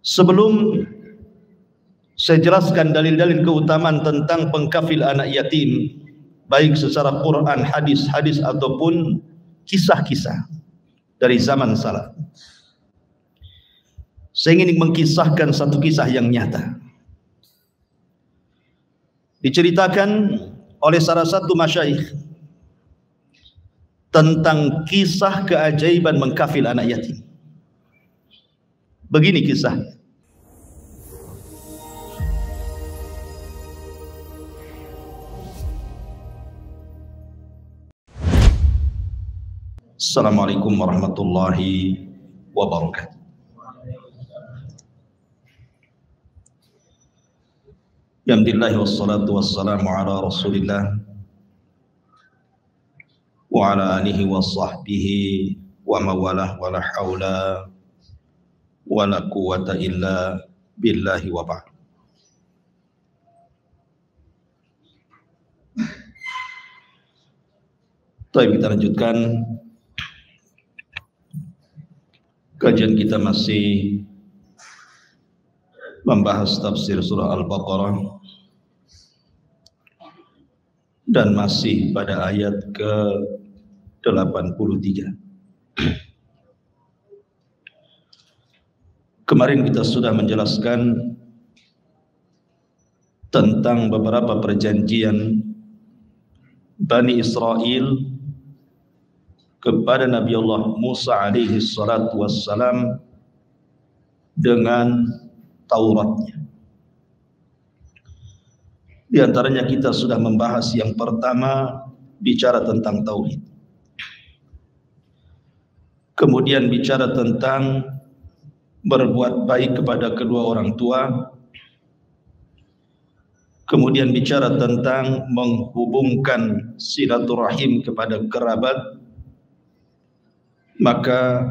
Sebelum saya jelaskan dalil-dalil keutamaan tentang pengkafil anak yatim, baik secara Quran, hadis ataupun kisah-kisah dari zaman salaf, saya ingin mengkisahkan satu kisah yang nyata. Diceritakan oleh salah satu masyayikh tentang kisah keajaiban mengkafil anak yatim. Begini kisahnya. Assalamualaikum warahmatullahi wabarakatuh. Alhamdulillah wassalatu wassalamu ala Rasulillah wa ala alihi wa sahbihi wa mawalah wa la hawla wa la quwwata illa billahi wa ba'd. Baik, kita lanjutkan kajian kita, masih membahas tafsir surah Al-Baqarah dan masih pada ayat ke-83. Kemarin kita sudah menjelaskan tentang beberapa perjanjian Bani Israel kepada Nabi Allah Musa alaihi salatu wassalam dengan Tauratnya. Di antaranya kita sudah membahas yang pertama, bicara tentang tauhid. Kemudian bicara tentang berbuat baik kepada kedua orang tua. Kemudian bicara tentang menghubungkan silaturahim kepada kerabat. Maka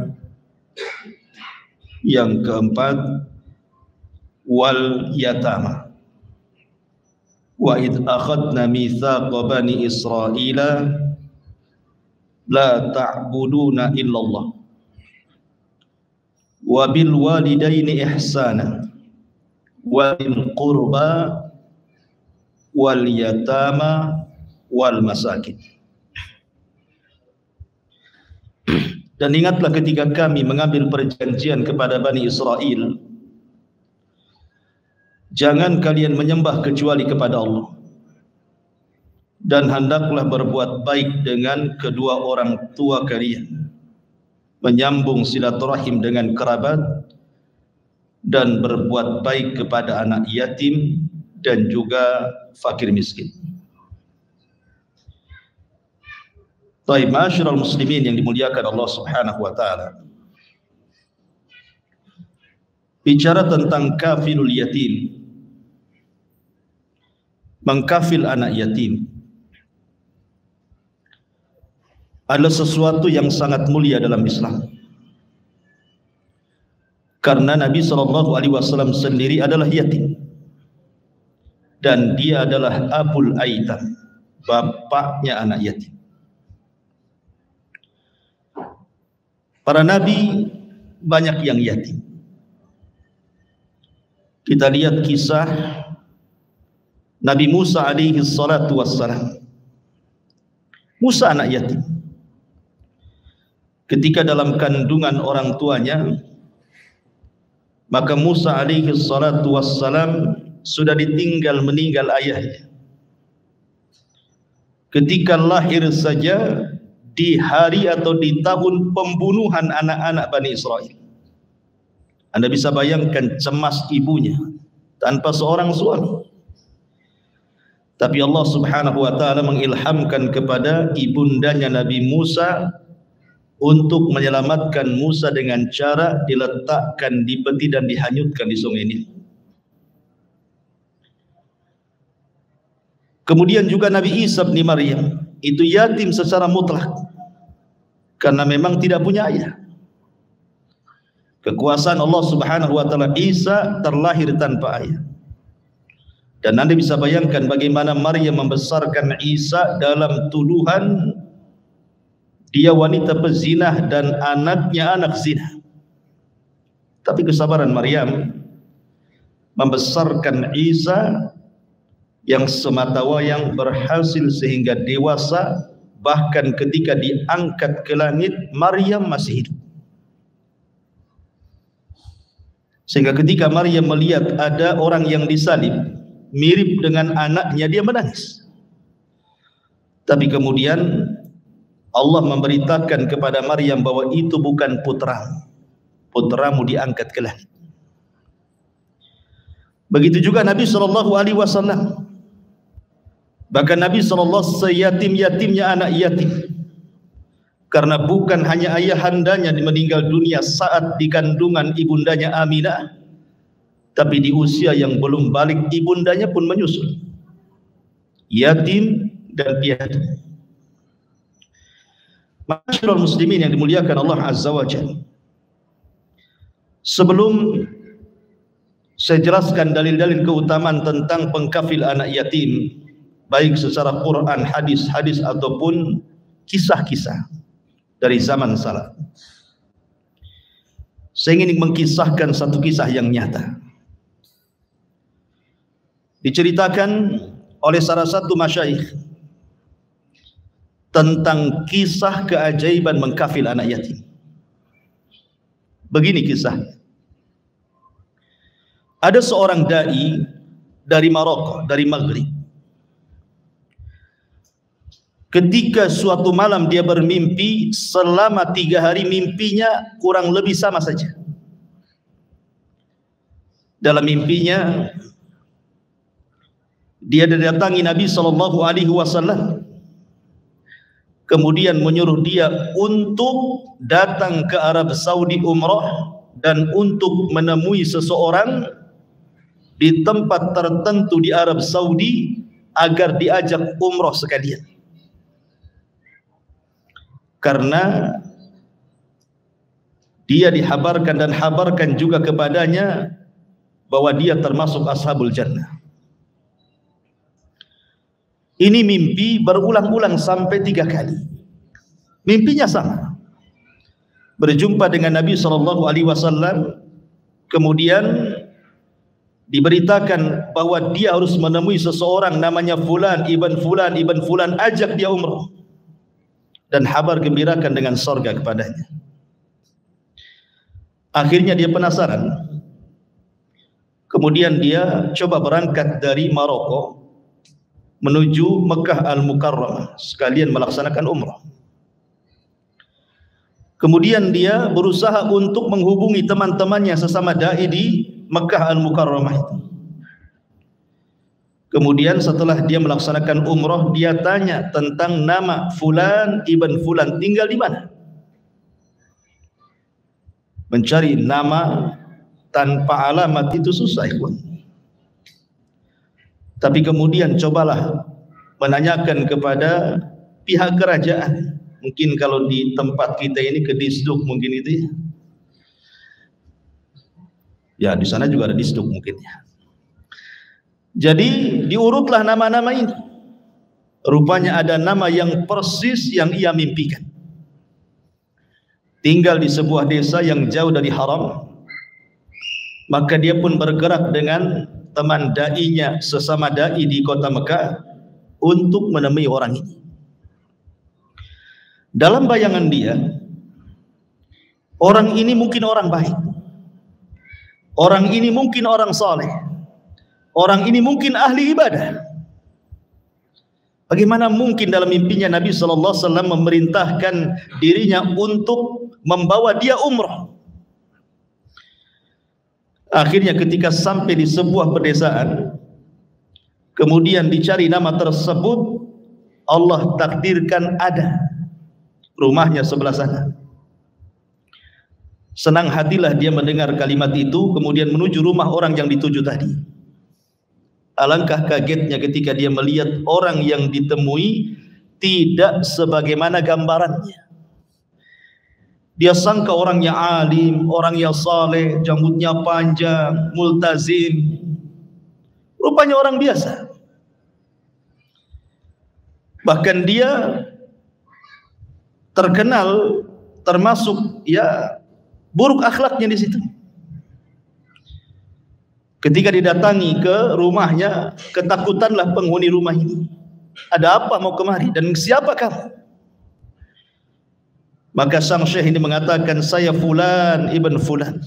yang keempat, wal yatama. Wa id akhadna mitsaqa bani Israila la ta'buduna illallah wa bil walidaini ihsana wa bil qurba wal yatama wal masakin. Dan ingatlah ketika kami mengambil perjanjian kepada Bani Israel, jangan kalian menyembah kecuali kepada Allah, dan hendaklah berbuat baik dengan kedua orang tua kalian, menyambung silaturahim dengan kerabat, dan berbuat baik kepada anak yatim dan juga fakir miskin. Baik, ma'asyiral muslimin yang dimuliakan Allah Subhanahu wa taala. Bicara tentang kafilul yatim, mengkafil anak yatim, adalah sesuatu yang sangat mulia dalam Islam. Karena Nabi SAW sendiri adalah yatim, dan dia adalah abul aitam, bapaknya anak yatim. Para nabi banyak yang yatim. Kita lihat kisah Nabi Musa alaihi salatu wassalam. Musa anak yatim. Ketika dalam kandungan orang tuanya, maka Musa alaihi salatu wassalam sudah ditinggal meninggal ayahnya. Ketika lahir saja di hari atau di tahun pembunuhan anak-anak Bani Israel. Anda bisa bayangkan cemas ibunya tanpa seorang suami. Tapi Allah Subhanahu wa taala mengilhamkan kepada ibundanya Nabi Musa untuk menyelamatkan Musa dengan cara diletakkan di peti dan dihanyutkan di sungai Nil. Kemudian juga Nabi Isa bin Maryam itu yatim secara mutlak karena memang tidak punya ayah. Kekuasaan Allah Subhanahu wa taala, Isa terlahir tanpa ayah. Dan Anda bisa bayangkan bagaimana Maryam membesarkan Isa dalam tuduhan dia wanita pezinah dan anaknya anak zina. Tapi kesabaran Maryam membesarkan Isa yang sematawayang berhasil sehingga dewasa, bahkan ketika diangkat ke langit Maryam masih hidup. Sehingga ketika Maryam melihat ada orang yang disalib mirip dengan anaknya, dia menangis. Tapi kemudian Allah memberitakan kepada Maryam bahwa itu bukan putramu. Putramu diangkat ke langit. Begitu juga Nabi SAW. Bahkan Nabi SAW seyatim-yatimnya anak yatim. Karena bukan hanya ayahandanya meninggal dunia saat di kandungan ibundanya Aminah, tapi di usia yang belum balik ibundanya pun menyusul. Yatim dan piatu. Masyaallah muslimin yang dimuliakan Allah Azza wa Jalla. Sebelum saya jelaskan dalil-dalil keutamaan tentang pengkafil anak yatim, baik secara Quran, hadis-hadis ataupun kisah-kisah dari zaman salaf, saya ingin mengkisahkan satu kisah yang nyata. Diceritakan oleh salah satu masyayikh tentang kisah keajaiban mengkafil anak yatim. Begini kisahnya. Ada seorang dai dari Maroko, dari Maghrib. Ketika suatu malam dia bermimpi, selama 3 hari mimpinya kurang lebih sama saja. Dalam mimpinya dia didatangi Nabi SAW, kemudian menyuruh dia untuk datang ke Arab Saudi umrah dan untuk menemui seseorang di tempat tertentu di Arab Saudi agar diajak umrah sekalian. Karena dia dihabarkan dan habarkan juga kepadanya bahwa dia termasuk ashabul jannah. Ini mimpi berulang-ulang sampai 3 kali. Mimpinya sama. Berjumpa dengan Nabi SAW, kemudian diberitakan bahwa dia harus menemui seseorang namanya Fulan ibn Fulan ibn Fulan, ajak dia umrah dan habar gembirakan dengan surga kepadanya. Akhirnya dia penasaran. Kemudian dia coba berangkat dari Maroko menuju Mekah Al-Mukarramah sekalian melaksanakan umrah. Kemudian dia berusaha untuk menghubungi teman-temannya sesama dai di Mekah Al-Mukarramah itu. Kemudian setelah dia melaksanakan umrah, dia tanya tentang nama Fulan ibn Fulan, tinggal di mana? Mencari nama tanpa alamat itu susah, ikhwan. Tapi kemudian cobalah menanyakan kepada pihak kerajaan. Mungkin kalau di tempat kita ini ke Disduk mungkin itu ya. Ya di sana juga ada Disduk mungkin ya. Jadi diurutlah nama-nama ini. Rupanya ada nama yang persis yang ia mimpikan. Tinggal di sebuah desa yang jauh dari haram. Maka dia pun bergerak dengan teman dai-nya, sesama dai di kota Mekah, untuk menemui orang ini. Dalam bayangan dia, orang ini mungkin orang baik. Orang ini mungkin orang saleh. Orang ini mungkin ahli ibadah. Bagaimana mungkin dalam mimpinya Nabi SAW memerintahkan dirinya untuk membawa dia umrah? Akhirnya ketika sampai di sebuah pedesaan, kemudian dicari nama tersebut, Allah takdirkan ada rumahnya sebelah sana. Senang hatilah dia mendengar kalimat itu, kemudian menuju rumah orang yang dituju tadi. Alangkah kagetnya ketika dia melihat orang yang ditemui tidak sebagaimana gambarannya. Dia sangka orangnya alim, orangnya saleh, janggutnya panjang, multazim. Rupanya orang biasa. Bahkan dia terkenal termasuk ya buruk akhlaknya di situ. Ketika didatangi ke rumahnya, ketakutanlah penghuni rumah ini. Ada apa mau kemari dan siapa kamu? Maka sang syekh ini mengatakan, saya fulan ibn fulan.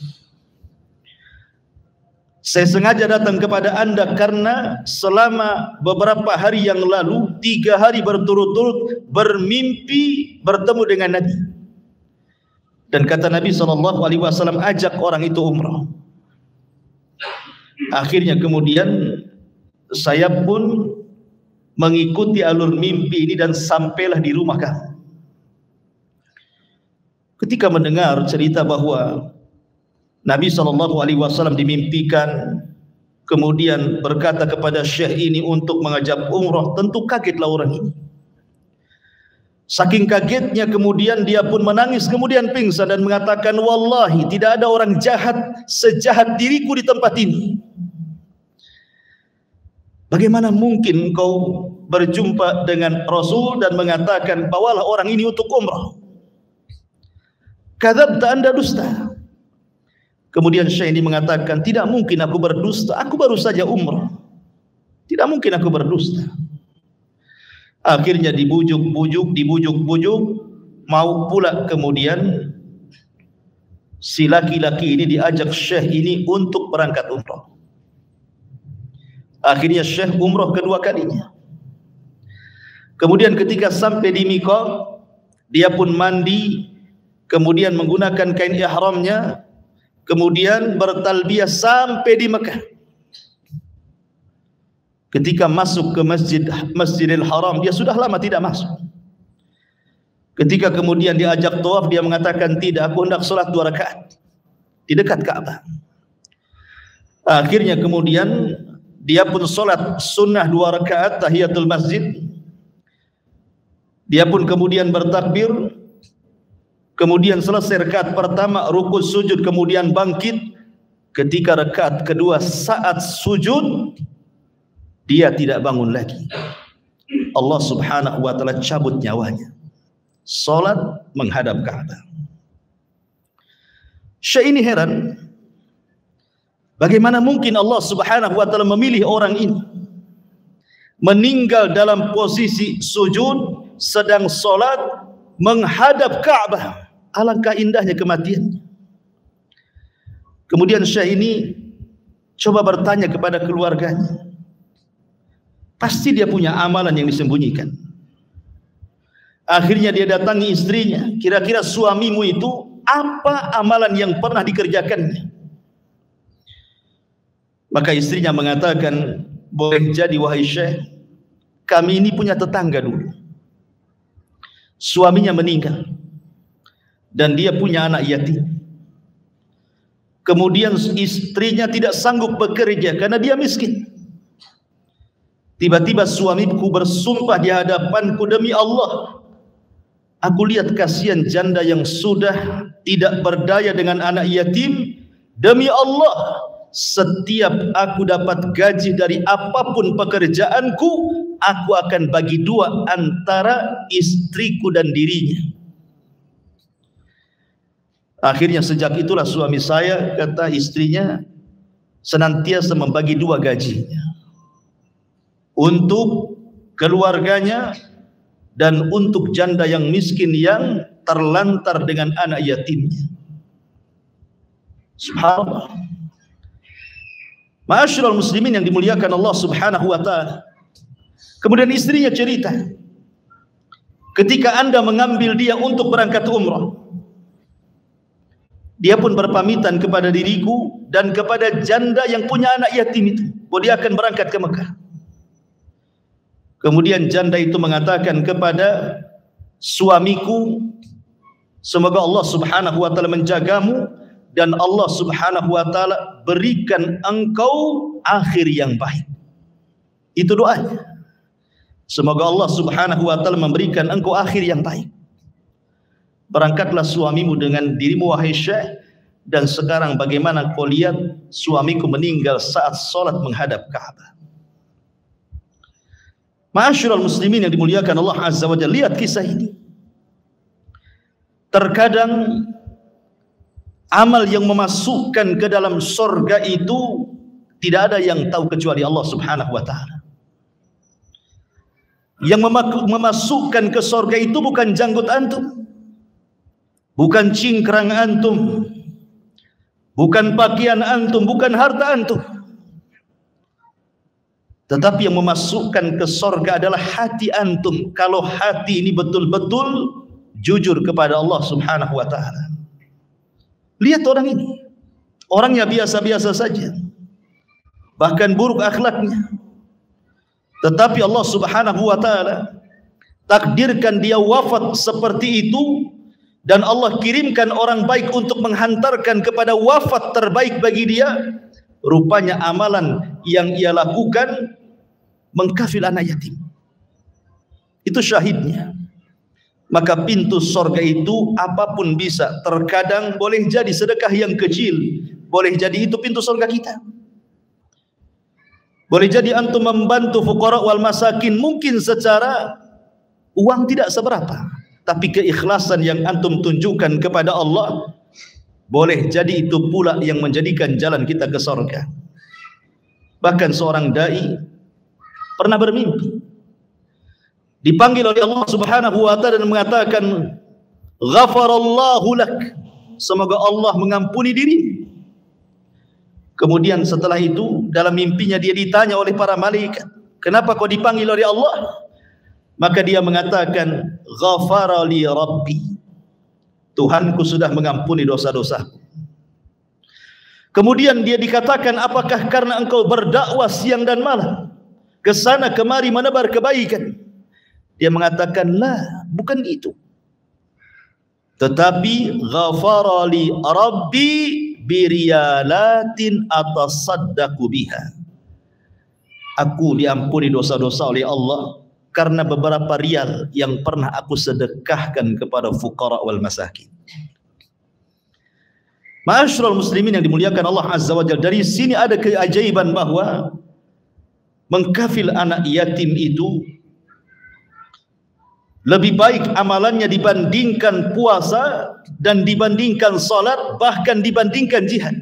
Saya sengaja datang kepada anda karena selama beberapa hari yang lalu 3 hari berturut-turut bermimpi bertemu dengan Nabi. Dan kata Nabi SAW, ajak orang itu umrah. Akhirnya kemudian saya pun mengikuti alur mimpi ini dan sampailah di rumah kamu. Ketika mendengar cerita bahwa Nabi SAW dimimpikan, kemudian berkata kepada syekh ini untuk mengajak umrah, tentu kagetlah orang ini. Saking kagetnya kemudian dia pun menangis, kemudian pingsan dan mengatakan, wallahi tidak ada orang jahat sejahat diriku di tempat ini. Bagaimana mungkin kau berjumpa dengan Rasul dan mengatakan bawalah orang ini untuk umrah? Kadzabta, anda dusta. Kemudian syekh ini mengatakan, tidak mungkin aku berdusta, aku baru saja umrah. Tidak mungkin aku berdusta. Akhirnya dibujuk, mau pula kemudian si laki-laki ini diajak syekh ini untuk berangkat umrah. Akhirnya syekh umrah kedua kalinya. Kemudian ketika sampai di miqat, dia pun mandi, kemudian menggunakan kain ihramnya, kemudian bertalbiyah sampai di Mekah. Ketika masuk ke Masjidil Haram, dia sudah lama tidak masuk. Ketika kemudian diajak tawaf, dia mengatakan, tidak, aku hendak solat 2 rakaat di dekat Ka'bah. Akhirnya kemudian dia pun solat sunnah 2 rakaat tahiyatul masjid. Dia pun kemudian bertakbir, kemudian selesai rakaat pertama, rukuk sujud, kemudian bangkit. Ketika rakaat kedua saat sujud, dia tidak bangun lagi. Allah Subhanahu wa taala cabut nyawanya. Salat menghadap Ka'bah. Syekh ini heran, bagaimana mungkin Allah Subhanahu wa taala memilih orang ini meninggal dalam posisi sujud sedang salat menghadap Ka'bah. Alangkah indahnya kematian. Kemudian syekh ini coba bertanya kepada keluarganya. Pasti dia punya amalan yang disembunyikan. Akhirnya dia datangi istrinya, kira-kira suamimu itu apa amalan yang pernah dikerjakannya? Maka istrinya mengatakan, boleh jadi wahai syekh, kami ini punya tetangga dulu. Suaminya meninggal dan dia punya anak yatim. Kemudian istrinya tidak sanggup bekerja karena dia miskin. Tiba-tiba suamiku bersumpah di hadapanku, demi Allah, aku lihat kasihan janda yang sudah tidak berdaya dengan anak yatim. Demi Allah, setiap aku dapat gaji dari apapun pekerjaanku, aku akan bagi 2 antara istriku dan dirinya. Akhirnya sejak itulah suami saya, kata istrinya, senantiasa membagi 2 gajinya untuk keluarganya dan untuk janda yang miskin yang terlantar dengan anak yatimnya. Subhanallah. Ma'asyiral muslimin yang dimuliakan Allah Subhanahu wa taala. Kemudian istrinya cerita, ketika Anda mengambil dia untuk berangkat umrah, dia pun berpamitan kepada diriku dan kepada janda yang punya anak yatim itu, bahwa dia akan berangkat ke Mekah. Kemudian janda itu mengatakan kepada suamiku, semoga Allah Subhanahu wa taala menjagamu dan Allah Subhanahu wa taala berikan engkau akhir yang baik. Itu doanya. Semoga Allah Subhanahu wa taala memberikan engkau akhir yang baik. Berangkatlah suamimu dengan dirimu wahai syekh, dan sekarang bagaimana kau lihat suamiku meninggal saat salat menghadap Ka'bah. Ma'asyiral muslimin yang dimuliakan Allah Azza wa Jalla, lihat kisah ini. Terkadang amal yang memasukkan ke dalam surga itu Tidak ada yang tahu kecuali Allah Subhanahu wa taala. Yang memasukkan ke surga itu bukan janggut antum, bukan cingkrang antum, bukan pakaian antum, bukan harta antum. Tetapi yang memasukkan ke surga adalah hati antum. Kalau hati ini betul-betul jujur kepada Allah Subhanahu wa taala. Lihat orang ini, orangnya biasa-biasa saja, bahkan buruk akhlaknya. Tetapi Allah Subhanahu wa taala takdirkan dia wafat seperti itu, dan Allah kirimkan orang baik untuk menghantarkan kepada wafat terbaik bagi dia. Rupanya amalan yang ia lakukan mengkafil anak yatim. Itu syahidnya. Maka pintu surga itu apapun bisa. Terkadang boleh jadi sedekah yang kecil, boleh jadi itu pintu surga kita. Boleh jadi antum membantu fuqara wal masakin, mungkin secara uang tidak seberapa, tapi keikhlasan yang antum tunjukkan kepada Allah, boleh jadi itu pula yang menjadikan jalan kita ke surga. Bahkan seorang dai pernah bermimpi dipanggil oleh Allah Subhanahu wa taala dan mengatakan, "Ghafarallahu lak." Semoga Allah mengampuni dirimu. Kemudian setelah itu dalam mimpinya dia ditanya oleh para malaikat, "Kenapa kau dipanggil oleh Allah?" Maka dia mengatakan, "Ghafarali Rabbi." Tuhanku sudah mengampuni dosa-dosaku. Kemudian dia dikatakan, "Apakah karena engkau berdakwah siang dan malam, ke sana kemari menebar kebaikan?" Dia mengatakan, "La, bukan itu. Tetapi ghafarali Rabbi biriyalatin atasaddaqu biha." Aku diampuni dosa-dosa oleh Allah karena beberapa rial yang pernah aku sedekahkan kepada fuqara wal masakin. Ma'asyiral muslimin yang dimuliakan Allah Azza wa Jalla, dari sini ada keajaiban bahwa mengkafil anak yatim itu lebih baik amalannya dibandingkan puasa dan dibandingkan salat, bahkan dibandingkan jihad.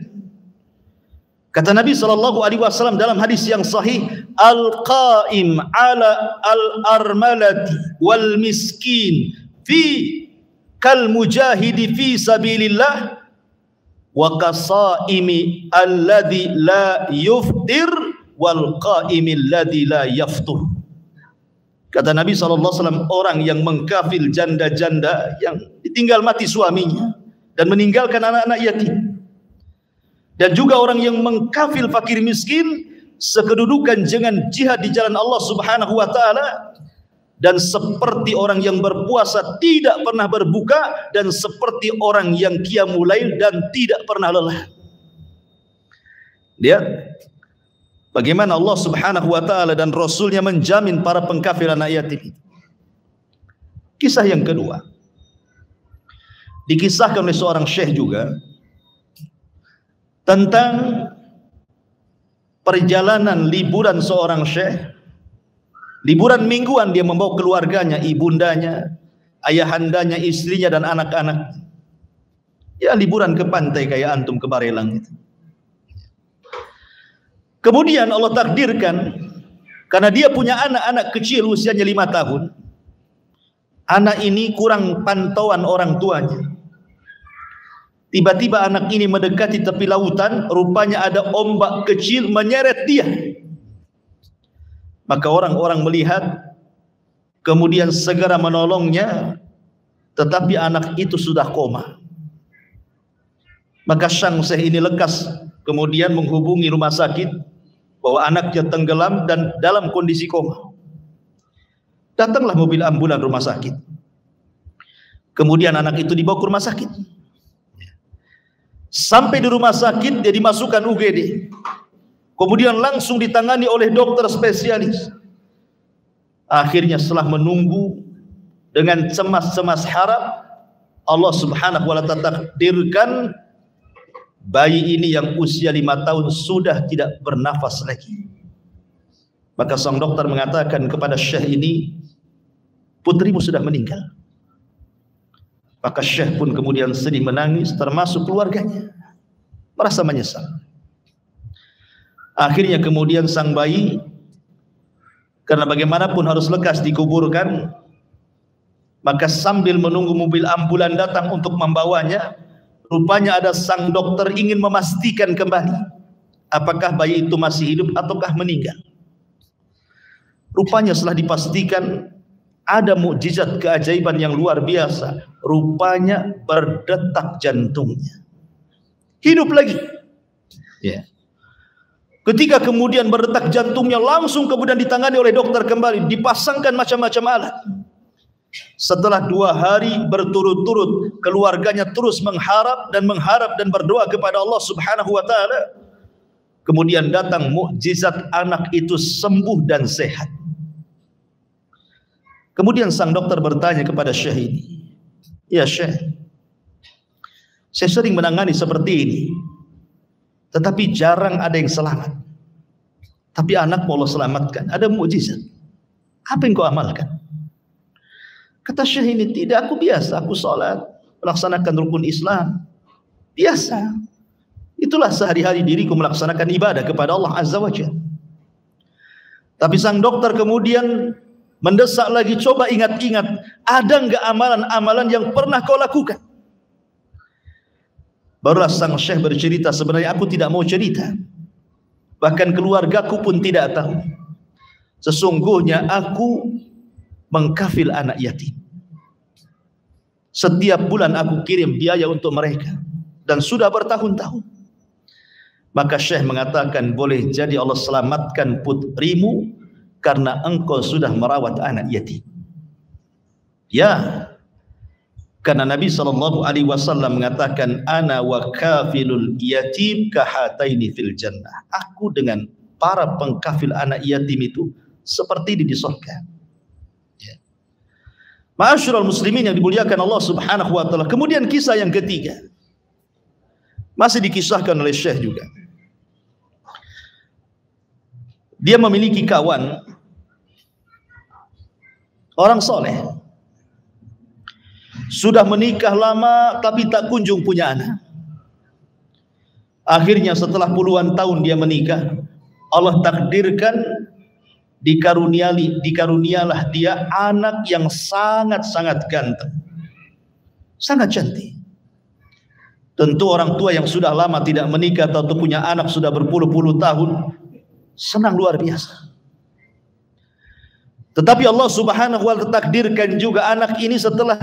Kata Nabi SAW dalam hadis yang sahih, "Al-qa'im ala al-armalati wal miskin fi kal mujahidi fi sabilillah wa qasaimi alladhi la yuftir wal qa'imi alladhi la yaftur." Kata Nabi SAW, orang yang mengkafil janda-janda yang ditinggal mati suaminya dan meninggalkan anak-anak yatim, dan juga orang yang mengkafil fakir miskin, sekedudukan dengan jihad di jalan Allah Subhanahu wa taala, dan seperti orang yang berpuasa tidak pernah berbuka, dan seperti orang yang qiyamul lail dan tidak pernah lelah. Lihat bagaimana Allah Subhanahu wa taala dan Rasulnya menjamin para pengkafir anak yatim. Kisah yang kedua dikisahkan oleh seorang syekh juga tentang perjalanan liburan seorang syekh. Liburan mingguan, dia membawa keluarganya, ibundanya, ayahandanya, istrinya dan anak-anak. Ya, liburan ke pantai kayak antum ke Barelang itu. Kemudian Allah takdirkan, karena dia punya anak-anak kecil usianya 5 tahun. Anak ini kurang pantauan orang tuanya. Tiba-tiba anak ini mendekati tepi lautan, rupanya ada ombak kecil menyeret dia. Maka orang-orang melihat, kemudian segera menolongnya, tetapi anak itu sudah koma. Maka sang syekh ini lekas kemudian menghubungi rumah sakit bahwa anaknya tenggelam dan dalam kondisi koma. Datanglah mobil ambulan rumah sakit. Kemudian anak itu dibawa ke rumah sakit. Sampai di rumah sakit dia dimasukkan UGD. Kemudian langsung ditangani oleh dokter spesialis. Akhirnya setelah menunggu dengan cemas-cemas harap, Allah Subhanahu wa taala takdirkan bayi ini yang usia 5 tahun sudah tidak bernafas lagi. Maka sang dokter mengatakan kepada syekh ini, "Putrimu sudah meninggal." Maka syekh pun kemudian sedih menangis, termasuk keluarganya, merasa menyesal. Akhirnya kemudian sang bayi, karena bagaimanapun harus lekas dikuburkan, maka sambil menunggu mobil ambulan datang untuk membawanya, rupanya ada sang dokter ingin memastikan kembali apakah bayi itu masih hidup ataukah meninggal. Rupanya setelah dipastikan ada mukjizat keajaiban yang luar biasa. Rupanya berdetak jantungnya, hidup lagi. Ya. Ketika kemudian berdetak jantungnya, langsung kemudian ditangani oleh dokter kembali, dipasangkan macam-macam alat. Setelah 2 hari berturut-turut, keluarganya terus mengharap dan berdoa kepada Allah Subhanahu wa taala. Kemudian datang mukjizat, anak itu sembuh dan sehat. Kemudian sang dokter bertanya kepada Syekh ini, "Ya Syekh, saya sering menangani seperti ini, tetapi jarang ada yang selamat. Tapi anak Allah selamatkan, ada mukjizat. Apa yang kau amalkan?" Kata Syekh ini, "Tidak, aku biasa, aku sholat, melaksanakan rukun Islam. Biasa. Itulah sehari-hari diriku melaksanakan ibadah kepada Allah Azza wa Jalla." Tapi sang dokter kemudian mendesak lagi, "Coba ingat-ingat, ada enggak amalan-amalan yang pernah kau lakukan?" Barulah sang Syekh bercerita, "Sebenarnya aku tidak mau cerita. Bahkan keluargaku pun tidak tahu. Sesungguhnya aku mengkafil anak yatim. Setiap bulan aku kirim biaya untuk mereka. Dan sudah bertahun-tahun." Maka Syekh mengatakan, "Boleh jadi Allah selamatkan putrimu karena engkau sudah merawat anak yatim." Ya, karena Nabi SAW mengatakan, "Ana wa kafilul yatim kahataini fil jannah." Aku dengan para pengkafil anak yatim itu seperti di surga. Ya. Ma'asyiral muslimin yang dimuliakan Allah Subhanahu wa taala. Kemudian kisah yang ketiga, masih dikisahkan oleh Syekh juga. Dia memiliki kawan, orang soleh, sudah menikah lama tapi tak kunjung punya anak. Akhirnya setelah puluhan tahun dia menikah, Allah takdirkan dikarunialah dia anak yang sangat-sangat ganteng, sangat cantik. Tentu orang tua yang sudah lama tidak menikah atau punya anak sudah berpuluh-puluh tahun senang luar biasa. Tetapi Allah Subhanahu wa taala takdirkan juga anak ini setelah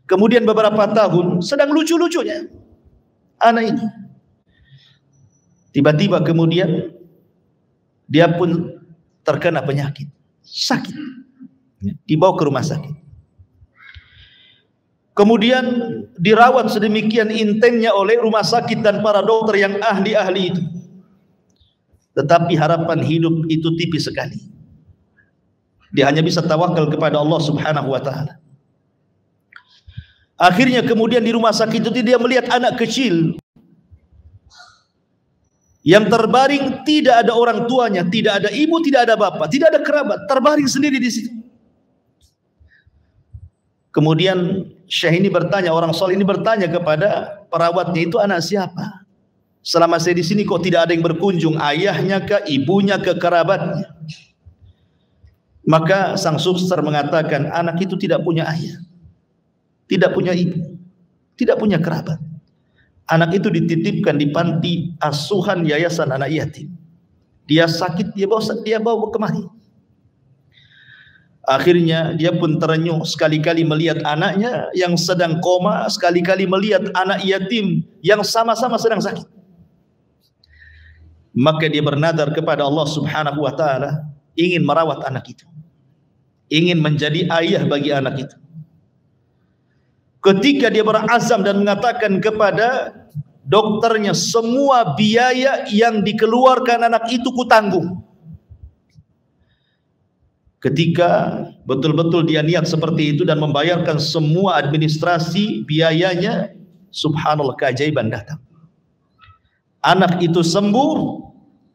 kemudian beberapa tahun sedang lucu-lucunya anak ini, tiba-tiba kemudian dia pun terkena penyakit, sakit, dibawa ke rumah sakit. Kemudian dirawat sedemikian intensnya oleh rumah sakit dan para dokter yang ahli-ahli itu. Tetapi harapan hidup itu tipis sekali. Dia hanya bisa tawakal kepada Allah Subhanahu wa taala. Akhirnya kemudian di rumah sakit itu dia melihat anak kecil yang terbaring, tidak ada orang tuanya, tidak ada ibu, tidak ada bapak, tidak ada kerabat, terbaring sendiri di situ. Kemudian Syekh ini bertanya, orang soleh ini bertanya kepada perawatnya, "Itu anak siapa? Selama saya di sini kok tidak ada yang berkunjung, ayahnya ke, ibunya ke, kerabatnya?" Maka sang suster mengatakan, "Anak itu tidak punya ayah, tidak punya ibu, tidak punya kerabat. Anak itu dititipkan di panti asuhan yayasan anak yatim. Dia sakit, dia bawa kemari." Akhirnya dia pun terenyuh, sekali-kali melihat anaknya yang sedang koma, sekali-kali melihat anak yatim yang sama-sama sedang sakit. Maka dia bernadar kepada Allah Subhanahu wa taala, ingin merawat anak itu, ingin menjadi ayah bagi anak itu. Ketika dia berazam dan mengatakan kepada dokternya, "Semua biaya yang dikeluarkan anak itu kutanggung." Ketika betul-betul dia niat seperti itu dan membayarkan semua administrasi biayanya, subhanallah, keajaiban datang. Anak itu sembuh,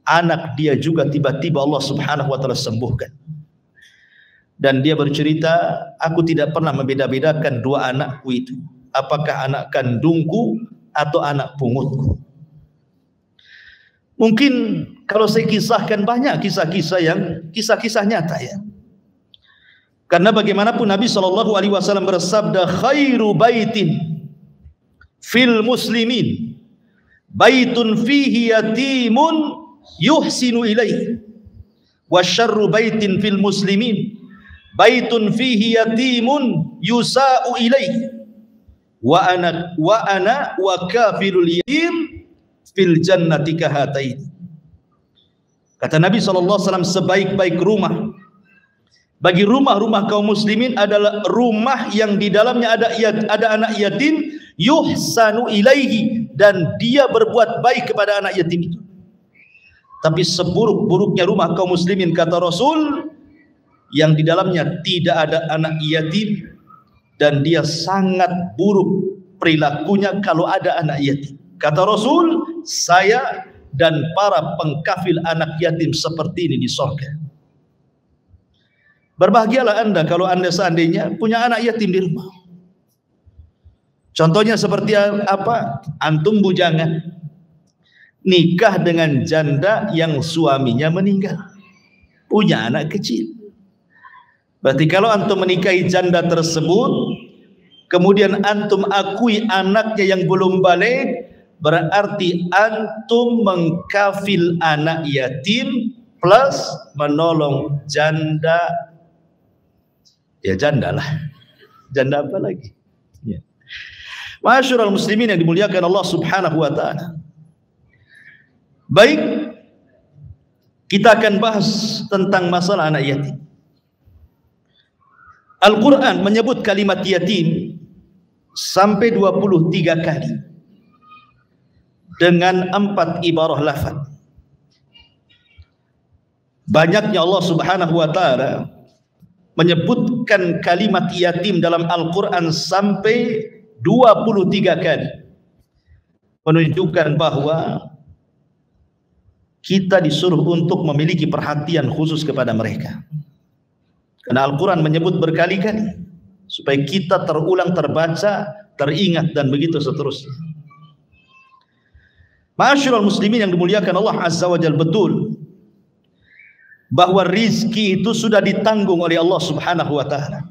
anak dia juga tiba-tiba Allah Subhanahu wa taala sembuhkan. Dan dia bercerita, "Aku tidak pernah membeda-bedakan dua anakku itu, apakah anak kandungku atau anak pungutku." Mungkin Kalau saya kisahkan banyak kisah-kisah nyata ya. Karena bagaimanapun Nabi SAW bersabda, khairu baitin fil muslimin baitun fihi yatimun yuhsinu ilaih, wa syarru baitin fil muslimin baitun fihi yatimun yusa'u ilaih, wa ana wa kafilul yatim fil jannati kahatain. Kata Nabi SAW, sebaik-baik rumah bagi rumah-rumah kaum muslimin adalah rumah yang di dalamnya ada anak yatim, yuhsanu ilaihi, dan dia berbuat baik kepada anak yatim itu. Tapi seburuk-buruknya rumah kaum muslimin, kata Rasul, yang di dalamnya tidak ada anak yatim, dan dia sangat buruk perilakunya kalau ada anak yatim. Kata Rasul, saya dan para pengkafil anak yatim seperti ini di surga. Berbahagialah anda kalau anda seandainya punya anak yatim di rumah. Contohnya seperti apa? Antum bujangan, nikah dengan janda yang suaminya meninggal, punya anak kecil. Berarti kalau antum menikahi janda tersebut, kemudian antum akui anaknya yang belum balik, berarti antum mengkafil anak yatim plus menolong janda. Ya janda lah, janda apa lagi ya. Ma'asyiral muslimin yang dimuliakan Allah Subhanahu wa ta'ala. Baik, kita akan bahas tentang masalah anak yatim. Al-Quran menyebut kalimat yatim sampai 23 kali dengan 4 ibarah lafaz. Banyaknya Allah Subhanahu wa ta'ala menyebutkan kalimat yatim dalam Al-Quran sampai 23 kali, menunjukkan bahwa kita disuruh untuk memiliki perhatian khusus kepada mereka. Karena Al-Quran menyebut berkali-kali supaya kita terulang, terbaca, teringat, dan begitu seterusnya. Ma'asyiral muslimin yang dimuliakan Allah Azza wa Jalla, betul bahwa rizki itu sudah ditanggung oleh Allah Subhanahu wa ta'ala.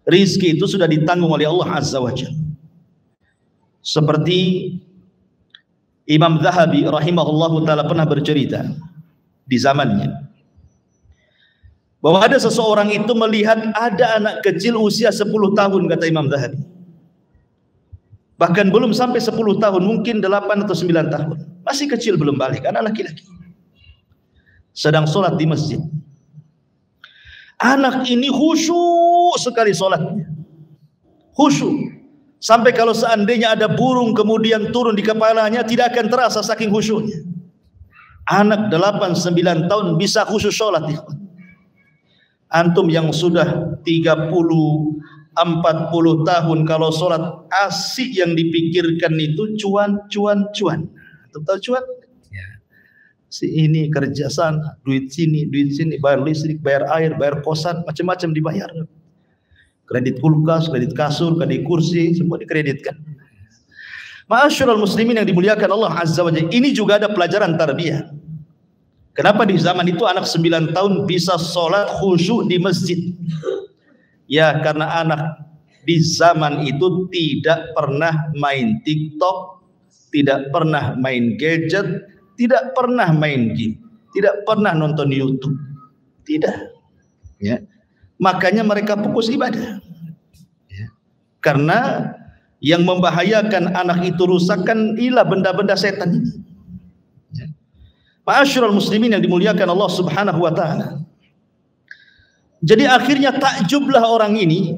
Rizki itu sudah ditanggung oleh Allah Azza wa Jalla. Seperti Imam Zahabi rahimahullahu ta'ala pernah bercerita di zamannya, bahwa ada seseorang itu melihat ada anak kecil usia 10 tahun, kata Imam Zahabi. Bahkan belum sampai 10 tahun, mungkin 8 atau 9 tahun. Masih kecil, belum balik, anak laki-laki. Sedang sholat di masjid. Anak ini khusyuk sekali sholatnya, khusyuk sampai kalau seandainya ada burung kemudian turun di kepalanya tidak akan terasa saking khusyuknya. Anak 8-9 tahun bisa khusyuk sholat. Antum yang sudah 30-40 tahun, kalau sholat asik yang dipikirkan itu cuan. Antum tahu cuan? Si ini kerja sana, duit sini, bayar listrik, bayar air, bayar kosan, macam-macam dibayar. Kredit kulkas, kredit kasur, kredit kursi, semua dikreditkan. Ma'asyiral muslimin yang dimuliakan Allah Azza wa Jalla, ini juga ada pelajaran tarbiyah. Kenapa di zaman itu anak 9 tahun bisa sholat khusyuk di masjid? Ya karena anak di zaman itu tidak pernah main TikTok, tidak pernah main gadget, tidak pernah main game, tidak pernah nonton YouTube, tidak. Ya, makanya mereka fokus ibadah. Ya. Karena yang membahayakan anak itu rusakan ialah benda-benda setan ini. Ya. Ma'asyiral muslimin yang dimuliakan Allah Subhanahu wa ta'ala. Jadi akhirnya takjublah orang ini,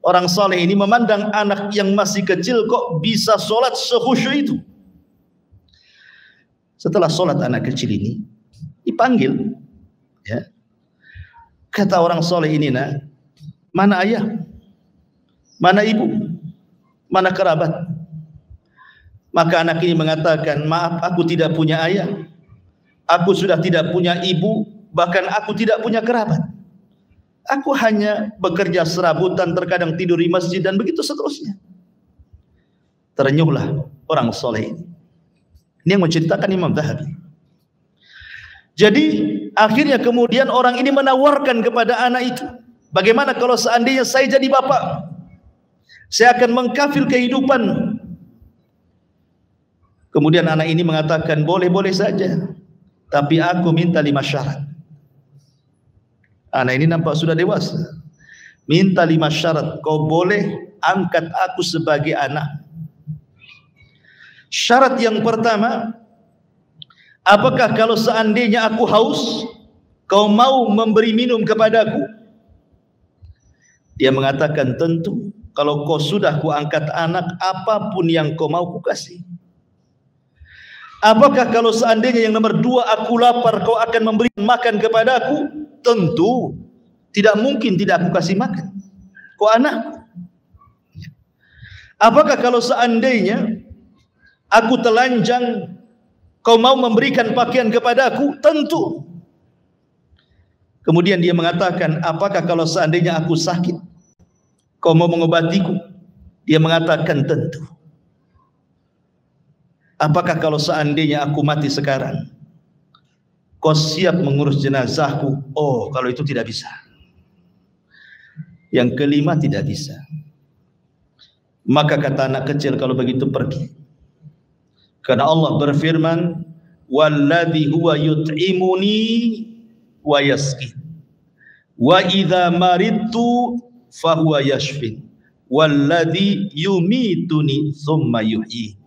orang saleh ini memandang anak yang masih kecil kok bisa sholat sekhusyuk itu. Setelah sholat anak kecil ini dipanggil, ya. Kata orang soleh ini, nak, mana ayah, mana ibu, mana kerabat? Maka anak ini mengatakan, maaf, aku tidak punya ayah, aku sudah tidak punya ibu, bahkan aku tidak punya kerabat. Aku hanya bekerja serabutan, terkadang tidur di masjid, dan begitu seterusnya. Terenyuhlah orang soleh ini. Ini yang menceritakan Imam Zahabi. Jadi akhirnya kemudian orang ini menawarkan kepada anak itu, bagaimana kalau seandainya saya jadi bapak, saya akan mengkafil kehidupan. Kemudian anak ini mengatakan, boleh-boleh saja, tapi aku minta 5 syarat. Anak ini nampak sudah dewasa. Minta 5 syarat, kau boleh angkat aku sebagai anak. Syarat yang pertama, apakah kalau seandainya aku haus, kau mau memberi minum kepadaku? Dia mengatakan, tentu. Kalau kau sudah kuangkat anak, apapun yang kau mau kukasih. Apakah kalau seandainya yang nomor 2, aku lapar, kau akan memberi makan kepadaku? Tentu. Tidak mungkin tidak aku kasih makan. Kau anak. Apakah kalau seandainya aku telanjang, kau mau memberikan pakaian kepadaku? Tentu. Kemudian dia mengatakan, apakah kalau seandainya aku sakit, kau mau mengobatiku? Dia mengatakan tentu. Apakah kalau seandainya aku mati sekarang, kau siap mengurus jenazahku? Oh, kalau itu tidak bisa. Yang kelima tidak bisa. Maka kata anak kecil, kalau begitu pergi. Karena Allah berfirman, walladzi huwa yut'imuni wa yasqin wa idza maridtu fahuwa yashfin walladzi yumituni tsumma yuhyi.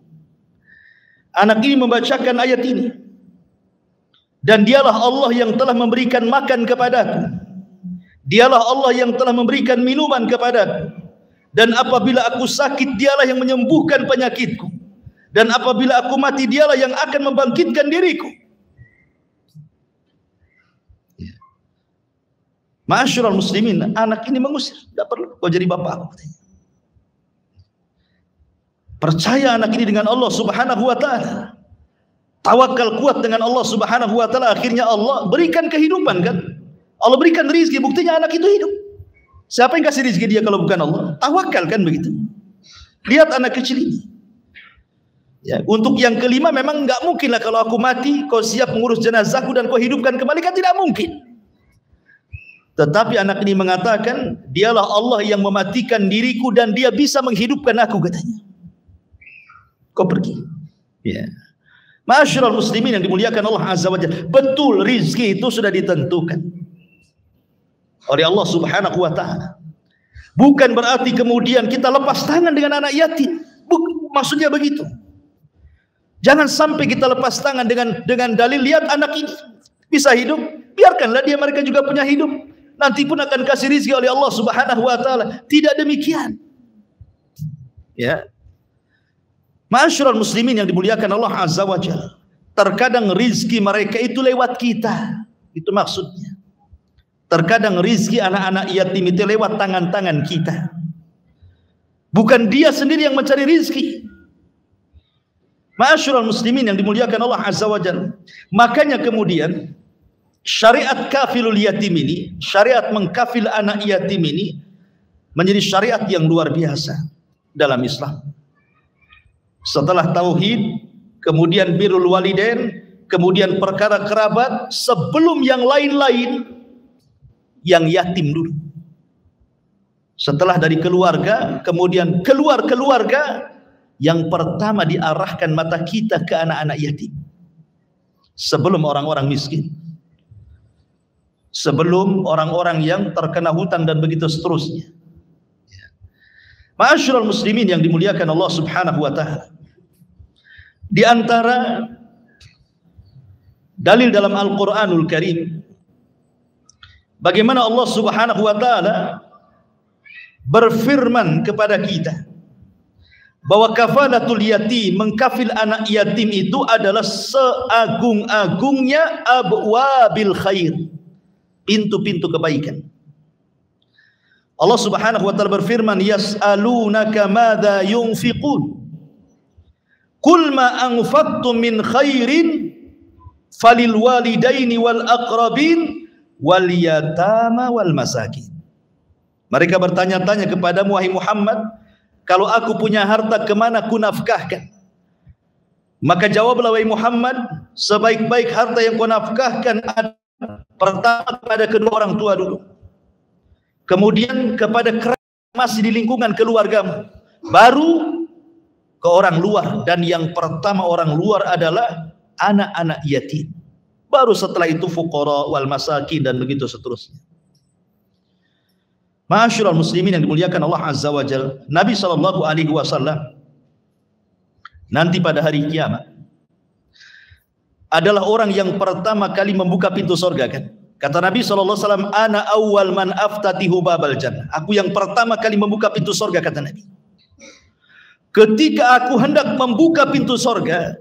Anak ini membacakan ayat ini, dan dialah Allah yang telah memberikan makan kepadaku, dialah Allah yang telah memberikan minuman kepadaku, dan apabila aku sakit dialah yang menyembuhkan penyakitku, dan apabila aku mati dialah yang akan membangkitkan diriku. Ma'asyiral muslimin, anak ini mengusir, tidak perlu kau jadi bapak aku. Percaya anak ini dengan Allah Subhanahu wa taala. Tawakal kuat dengan Allah Subhanahu wa taala, akhirnya Allah berikan kehidupan kan? Allah berikan rezeki, buktinya anak itu hidup. Siapa yang kasih rezeki dia kalau bukan Allah? Tawakal kan begitu. Lihat anak kecil ini. Ya, untuk yang kelima memang enggak mungkin lah kalau aku mati kau siap mengurus jenazahku dan kau hidupkan kembali, kan tidak mungkin. Tetapi anak ini mengatakan, dialah Allah yang mematikan diriku dan dia bisa menghidupkan aku, katanya. Kau pergi. Ya. Ma'asyiral muslimin yang dimuliakan Allah Azza wa Jalla, betul rizki itu sudah ditentukan oleh Allah Subhanahu wa taala. Bukan berarti kemudian kita lepas tangan dengan anak yatim. Maksudnya begitu. Jangan sampai kita lepas tangan dengan dalil, lihat anak ini bisa hidup, biarkanlah dia, mereka juga punya hidup. Nanti pun akan kasih rizki oleh Allah Subhanahu wa taala. Tidak demikian. Ya. Ma'asyiral muslimin yang dimuliakan Allah Azza wa Jalla, terkadang rizki mereka itu lewat kita. Itu maksudnya. Terkadang rizki anak-anak yatim itu lewat tangan-tangan kita. Bukan dia sendiri yang mencari rizki. Ma'asyiral muslimin yang dimuliakan Allah Azza wa Jalla. Makanya kemudian syariat kafilul yatim ini, syariat mengkafil anak yatim ini menjadi syariat yang luar biasa dalam Islam. Setelah tauhid, kemudian birrul walidain, kemudian perkara kerabat, sebelum yang lain-lain, yang yatim dulu. Setelah dari keluarga, kemudian keluar keluarga, yang pertama diarahkan mata kita ke anak-anak yatim. Sebelum orang-orang miskin, sebelum orang-orang yang terkena hutang dan begitu seterusnya. Ma'asyiral muslimin yang dimuliakan Allah Subhanahu wa taala. Di antara dalil dalam Al-Qur'anul Karim bagaimana Allah Subhanahu wa taala berfirman kepada kita bahwa kafalatul yatim, mengkafil anak yatim itu adalah seagung-agungnya abwabil khair, pintu-pintu kebaikan. Allah Subhanahu wa taala berfirman, yas'alunaka madza yunfiqun qul ma anfaqtum min khairin falil walidaini wal aqrabin wal yatama wal masakin. Mereka bertanya-tanya kepadamu wahai Muhammad, kalau aku punya harta kemana ku nafkahkan? Maka jawablah wahai Muhammad, sebaik-baik harta yang kau nafkahkan pertama kepada kedua orang tua dulu, kemudian kepada kerabat masih di lingkungan keluargamu, baru ke orang luar. Dan yang pertama orang luar adalah anak-anak yatim, baru setelah itu fuqara wal masakin dan begitu seterusnya. Ma'asyiral muslimin yang dimuliakan Allah Azza wa Jalla, Nabi SAW nanti pada hari kiamat adalah orang yang pertama kali membuka pintu surga, kan? Kata Nabi SAW, ana awwal man aftatihu babal jannah. Aku yang pertama kali membuka pintu surga, kata Nabi. Ketika aku hendak membuka pintu surga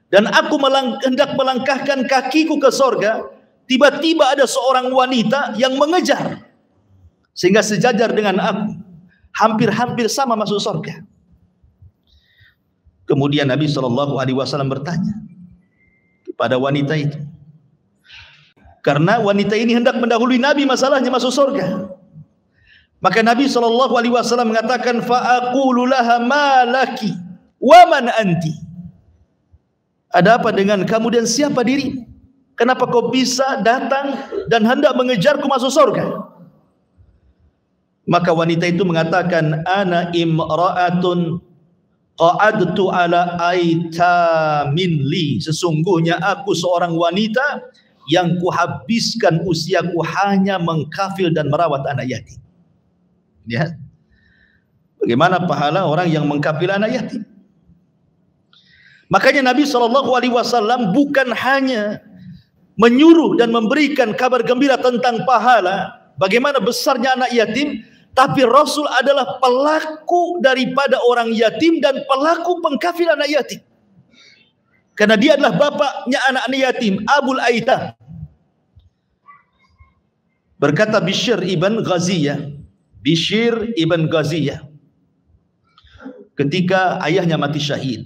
dan aku hendak melangkahkan kakiku ke surga, tiba-tiba ada seorang wanita yang mengejar sehingga sejajar dengan aku, hampir-hampir sama masuk surga. Kemudian Nabi SAW bertanya kepada wanita itu, karena wanita ini hendak mendahului Nabi masalahnya masuk surga. Maka Nabi SAW mengatakan, fa'aqulu laha ma laki wa man anti. Ada apa dengan kamu dan siapa dirimu? Kenapa kau bisa datang dan hendak mengejarku masuk surga? Maka wanita itu mengatakan, ana imra'atun qa'adtu ala aitamin li. Sesungguhnya aku seorang wanita yang kuhabiskan usiaku hanya mengkafil dan merawat anak yatim. Ya. Bagaimana pahala orang yang mengkafil anak yatim? Makanya Nabi SAW bukan hanya menyuruh dan memberikan kabar gembira tentang pahala, bagaimana besarnya anak yatim, tapi Rasul adalah pelaku daripada orang yatim dan pelaku pengkafil anak yatim. Karena dia adalah bapaknya anak yatim, Abul Aitam. Berkata Bishr ibn Ghaziyah, ketika ayahnya mati syahid,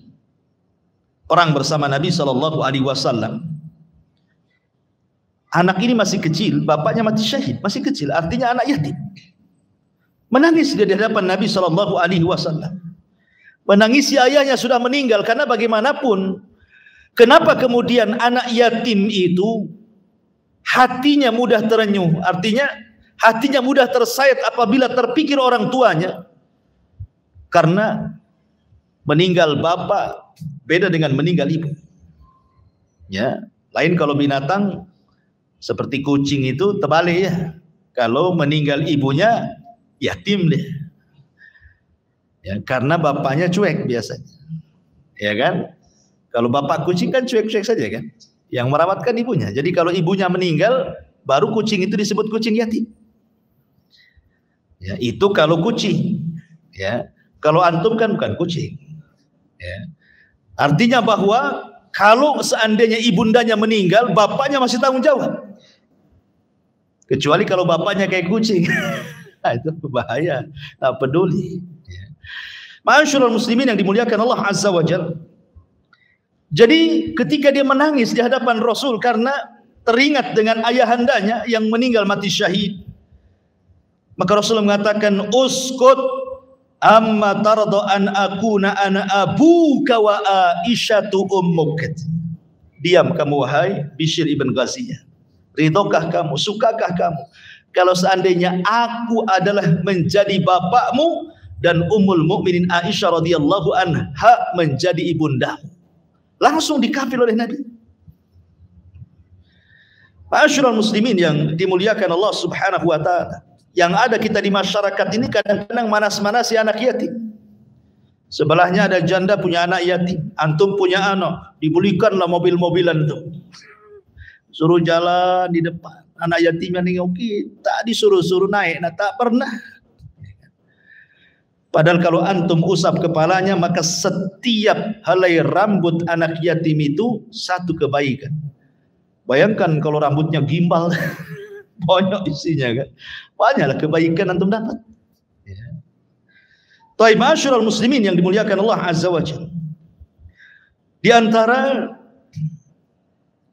perang bersama Nabi SAW. Anak ini masih kecil, bapaknya mati syahid, masih kecil, artinya anak yatim. Menangis di hadapan Nabi SAW. Menangisi ayahnya sudah meninggal, karena bagaimanapun, kenapa kemudian anak yatim itu hatinya mudah terenyuh, artinya hatinya mudah tersayat apabila terpikir orang tuanya. Karena meninggal bapak beda dengan meninggal ibu. Ya, lain kalau binatang seperti kucing itu terbalik ya. Kalau meninggal ibunya yatim deh. Ya, karena bapaknya cuek biasanya. Ya kan? Kalau bapak kucing kan cuek-cuek saja kan. Yang merawatkan ibunya. Jadi kalau ibunya meninggal, baru kucing itu disebut kucing yatim. Ya, itu kalau kucing. Ya, kalau antum kan bukan kucing. Ya. Artinya bahwa kalau seandainya ibundanya meninggal, bapaknya masih tanggung jawab. Kecuali kalau bapaknya kayak kucing. Nah, itu bahaya. Tak peduli. Ya. Ma'asyiral muslimin yang dimuliakan Allah Azza wa Jalla. Jadi ketika dia menangis di hadapan Rasul karena teringat dengan ayahandanya yang meninggal mati syahid, maka Rasul mengatakan, uskut amma tardo an akuna ana abuka wa aisyatu ummuk. Diam kamu wahai Bishr ibn Ghaziyah. Ridhokah kamu, sukakah kamu kalau seandainya aku adalah menjadi bapakmu dan Ummul Mukminin Aisyah radhiyallahu anha menjadi ibundamu. Langsung dikafil oleh Nabi. Ma'asyiral muslimin yang dimuliakan Allah Subhanahu wa taala. Yang ada kita di masyarakat ini kadang-kadang manas-manasi anak yatim. Sebelahnya ada janda punya anak yatim, antum punya anak, dibelikanlah mobil-mobilan tuh. Suruh jalan di depan. Anak yatimnya nih kita disuruh-suruh naik, nah tak pernah. Padahal kalau antum usap kepalanya, maka setiap helai rambut anak yatim itu satu kebaikan. Bayangkan kalau rambutnya gimbal, banyak isinya kan. Banyaklah kebaikan antum dapat. Ya. Taib ma'asyiral muslimin yang dimuliakan Allah Azza wa Jalla. Di antara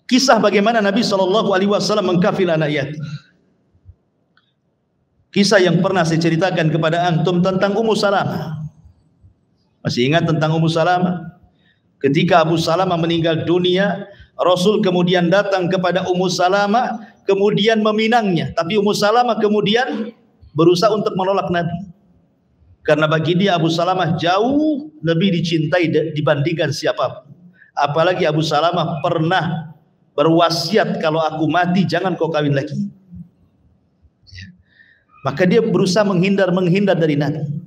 kisah bagaimana Nabi SAW mengkafil anak yatim. Kisah yang pernah saya ceritakan kepada antum tentang Ummu Salamah. Masih ingat tentang Ummu Salamah? Ketika Abu Salamah meninggal dunia, Rasul kemudian datang kepada Ummu Salamah, kemudian meminangnya. Tapi Ummu Salamah kemudian berusaha untuk menolak Nabi. Karena bagi dia Abu Salamah jauh lebih dicintai dibandingkan siapapun. Apalagi Abu Salamah pernah berwasiat, kalau aku mati jangan kau kawin lagi. Maka dia berusaha menghindar dari Nabi.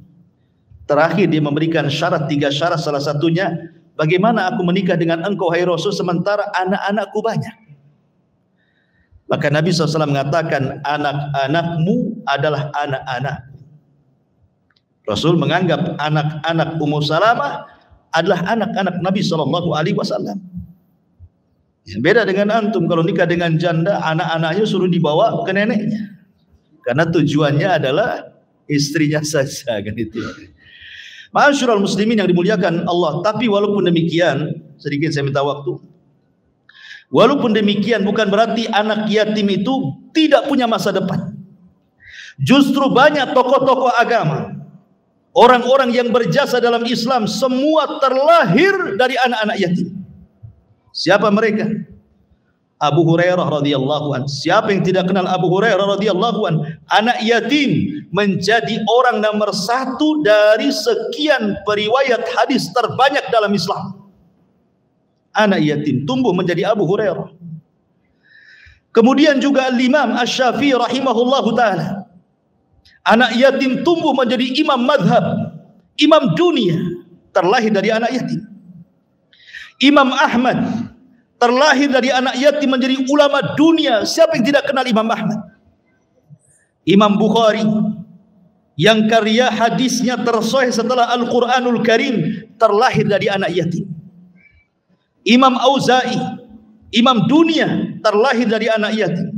Terakhir dia memberikan syarat, 3 syarat, salah satunya, bagaimana aku menikah dengan engkau hai Rasul sementara anak-anakku banyak. Maka Nabi SAW mengatakan, anak-anakmu adalah anak-anak. Rasul menganggap anak-anak Ummu Salamah adalah anak-anak Nabi SAW. Beda dengan antum, kalau nikah dengan janda, anak-anaknya suruh dibawa ke neneknya. Karena tujuannya adalah istrinya saja, kan itu. Ma'asyiral muslimin yang dimuliakan Allah. Tapi walaupun demikian, sedikit saya minta waktu. Walaupun demikian bukan berarti anak yatim itu tidak punya masa depan. Justru banyak tokoh-tokoh agama, orang-orang yang berjasa dalam Islam, semua terlahir dari anak-anak yatim. Siapa mereka? Abu Hurairah radhiyallahu anhu. Siapa yang tidak kenal Abu Hurairah radhiyallahu anhu? Anak yatim menjadi orang nomor 1 dari sekian periwayat hadis terbanyak dalam Islam. Anak yatim tumbuh menjadi Abu Hurairah. Kemudian juga Imam Asy-Syafi'i rahimahullahu taala. Anak yatim tumbuh menjadi imam madhab, imam dunia, terlahir dari anak yatim. Imam Ahmad terlahir dari anak yatim menjadi ulama dunia. Siapa yang tidak kenal Imam Ahmad? Imam Bukhari yang karya hadisnya tersahih setelah Al-Quranul Karim terlahir dari anak yatim. Imam Auza'i, imam dunia, terlahir dari anak yatim.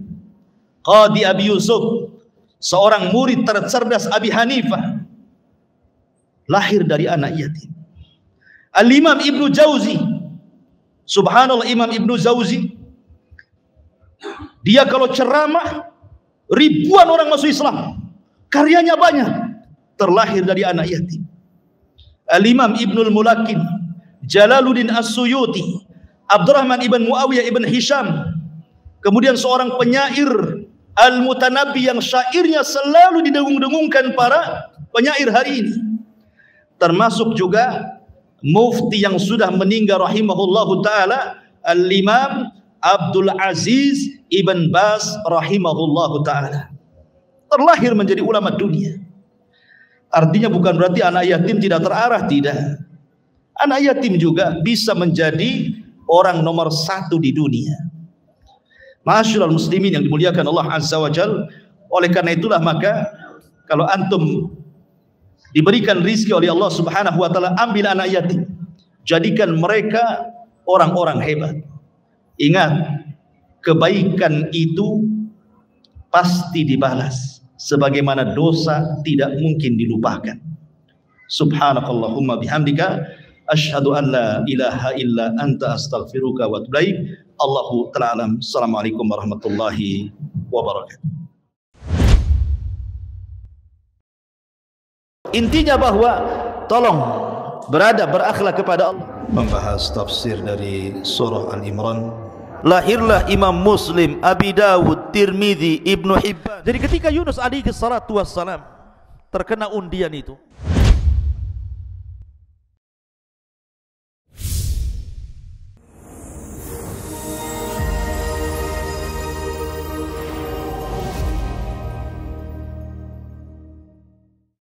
Qadi Abi Yusuf, seorang murid tercerdas Abi Hanifah, lahir dari anak yatim. Al-Imam Ibnu Jauzi, subhanallah, Imam Ibnu Jauzi, dia kalau ceramah ribuan orang masuk Islam, karyanya banyak, terlahir dari anak yatim. Al-Imam Ibnul Mulakin, Jalaluddin As-Suyuti, Abdurrahman ibn Muawiyah ibn Hisham, kemudian seorang penyair Al-Mutanabbi yang syairnya selalu didengung-dengungkan para penyair hari ini. Termasuk juga mufti yang sudah meninggal rahimahullahu taala, Al-Imam Abdul Aziz Ibn Baz rahimahullahu taala. Terlahir menjadi ulama dunia. Artinya bukan berarti anak yatim tidak terarah, tidak. Anak yatim juga bisa menjadi orang nomor 1 di dunia. Ma'asyiral muslimin yang dimuliakan Allah Azza wa Jalla. Oleh karena itulah maka kalau antum diberikan rizki oleh Allah Subhanahu wa taala, ambil anak yatim, jadikan mereka orang-orang hebat. Ingat, kebaikan itu pasti dibalas, sebagaimana dosa tidak mungkin dilupakan. Subhanakallahumma bihamdika asyhadu an la ilaha illa anta astaghfiruka wa atubu ilaik. Allahu ta'ala alam. Assalamualaikum warahmatullahi wabarakatuh. Intinya bahwa tolong berakhlak kepada Allah. Membahas tafsir dari surah Al-Imran. Lahirlah Imam Muslim, Abi Dawud, Tirmidzi, Ibnu Hibban. Jadi ketika Yunus alaihi salatu wassalam terkena undian itu,